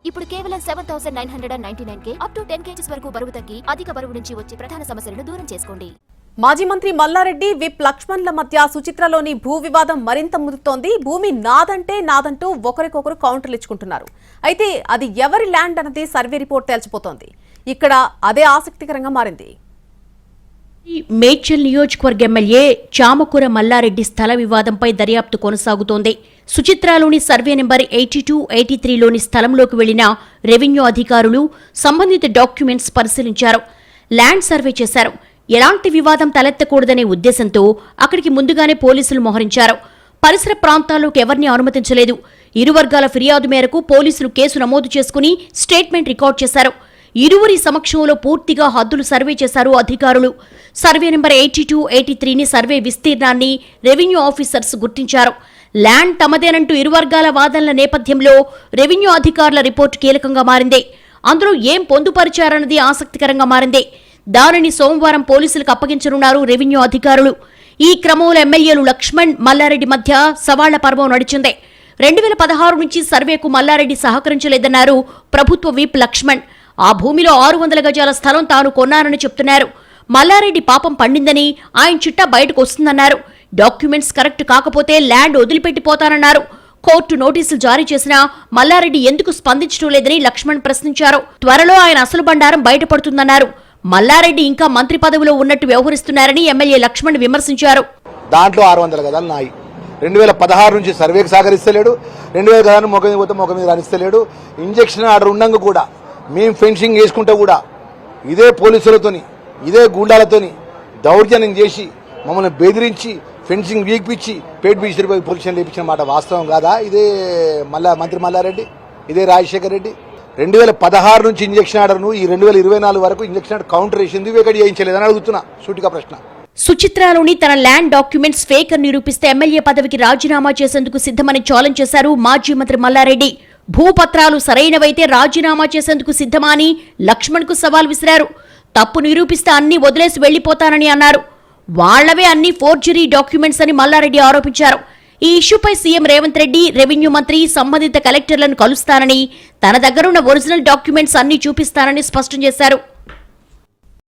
ఇప్పుడు కేవలం 7,999 up to 10 kgs వరకు బరువు తగ్గి అధిక బరువు నుంచి వచ్చే ప్రధాన సమస్యలను దూరం చేసుకోండి. మాజీ మంత్రి మల్లారెడ్డి విప్ లక్ష్మణ్ల మధ్య సుచిత్రలోని భూ వివాదం మరింత ముదురుతోంది. భూమి నాదంటే నాదంటూ ఒకరికొకరు కౌంటర్లు ఇచ్చుకుంటున్నారు. అయితే అది ఎవరి ల్యాండ్ అన్నది సర్వే రిపోర్ట్ తేల్చిపోతోంది. ఇక్కడ అదే ఆసక్తికరంగా మారింది. మేడ్చల్ నియోజకవర్గ ఎమ్మెల్యే చామకూర మల్లారెడ్డి స్థల వివాదంపై దర్యాప్తు కొనసాగుతోంది. సుచిత్రాలోని సర్వే నెంబర్ 82, 83లోని స్థలంలోకి వెళ్లిన రెవెన్యూ అధికారులు సంబంధిత డాక్యుమెంట్స్ పరిశీలించారు. ల్యాండ్ సర్వే చేశారు. ఎలాంటి వివాదం తలెత్తకూడదనే ఉద్దేశంతో అక్కడికి ముందుగానే పోలీసులు మోహరించారు. పరిసర ప్రాంతాల్లోకి ఎవరిని అనుమతించలేదు. ఇరు వర్గాల ఫిర్యాదు మేరకు పోలీసులు కేసు నమోదు చేసుకుని స్టేట్మెంట్ రికార్డ్ చేశారు. ఇరువురి సమక్షంలో పూర్తిగా హద్దులు సర్వే చేశారు అధికారులు. సర్వే నెంబర్ 82, 83ని సర్వే విస్తీర్ణాన్ని రెవెన్యూ ఆఫీసర్స్ గుర్తించారు. ల్యాండ్ తమదేనంటూ ఇరు వర్గాల వాదనల నేపథ్యంలో రెవెన్యూ అధికారుల రిపోర్టు కీలకంగా మారింది. అందులో ఏం పొందుపరిచారన్నది ఆసక్తికరంగా మారింది. దానిని సోమవారం పోలీసులకు అప్పగించనున్నారు రెవెన్యూ అధికారులు. ఈ క్రమంలో ఎమ్మెల్యేలు లక్ష్మణ్, మల్లారెడ్డి మధ్య సవాళ్ల పర్వం నడిచింది. 2016 నుంచి సర్వేకు మల్లారెడ్డి సహకరించలేదన్నారు ప్రభుత్వ విప్ లక్ష్మణ్. ఆ భూమిలో 600 గజాల స్థలం తాను కొన్నానని చెప్తున్నారు. మల్లారెడ్డి పాపం పండిందని ఆయన చిట్టా బయటకు వస్తుందన్నారు. డాక్యుమెంట్స్ కరెక్ట్ కాకపోతే ల్యాండ్ వదిలిపెట్టిపోతానన్నారు. కోర్టు నోటీసులు జారీ చేసినా మల్లారెడ్డి ఎందుకు స్పందించడం లేదని లక్ష్మణ్ ప్రశ్నించారు. త్వరలో ఆయన అసలు బండారం బయటపడుతుందన్నారు. మల్లారెడ్డి ఇంకా మంత్రి పదవిలో ఉన్నట్టు వ్యవహరిస్తున్నారని ఎమ్మెల్యే లక్ష్మణ్ విమర్శించారు. దాంట్లో 600 గదాలు నాయి. 2016 నుంచి సర్వేకి సహకరిస్తలేడు. 2000 గదాలను మొగ మీద రాణిస్తలేడు. ఇంజక్షన్ ఆర్డర్ ఉండగా కూడా మేము ఫెన్సింగ్ వేసుకుంటే కూడా ఇదే పోలీసులతోని, ఇదే గూండాలతోని దౌర్జన్యం చేసి మమ్మల్ని బెదిరించి ఫెన్సింగ్ వీక్పిచ్చి పేట్ బీచ్ పొజిషన్ లేపించిన మాట వాస్తవం కాదా? ఇదే మంత్రి మల్లారెడ్డి, ఇదే రాజశేఖర్ రెడ్డి 2016 నుంచి ఇంజక్షన్ ఆర్డర్ను ఈ 2024 వరకు ఇంజక్షన్ ఆర్డర్ కౌంటర్ వేసింది, వేకడి చేయించలేదని అడుగుతున్నా సూటిగా ప్రశ్న. సుచిత్రాలోని తన ల్యాండ్ డాక్యుమెంట్స్ ఫేక్ అని నిరూపిస్తే ఎమ్మెల్యే పదవికి రాజీనామా చేసేందుకు సిద్ధమని ఛాలెంజ్ చేశారు మాజీ మంత్రి మల్లారెడ్డి. భూపత్రాలు సరైనవైతే రాజీనామా చేసేందుకు సిద్ధమా అని లక్ష్మణ్కు సవాల్ విసిరారు. తప్పు నిరూపిస్తే అన్ని వదిలేసి వెళ్లిపోతానని అన్నారు. వాళ్లవే అన్ని ఫోర్జరీ డాక్యుమెంట్స్ అని మల్లారెడ్డి ఆరోపించారు. ఈ ఇష్యూపై సీఎం రేవంత్ రెడ్డి, రెవెన్యూ మంత్రి, సంబంధిత కలెక్టర్లను కలుస్తానని, తన దగ్గరున్న ఒరిజినల్ డాక్యుమెంట్స్ అన్ని చూపిస్తానని స్పష్టం చేశారు.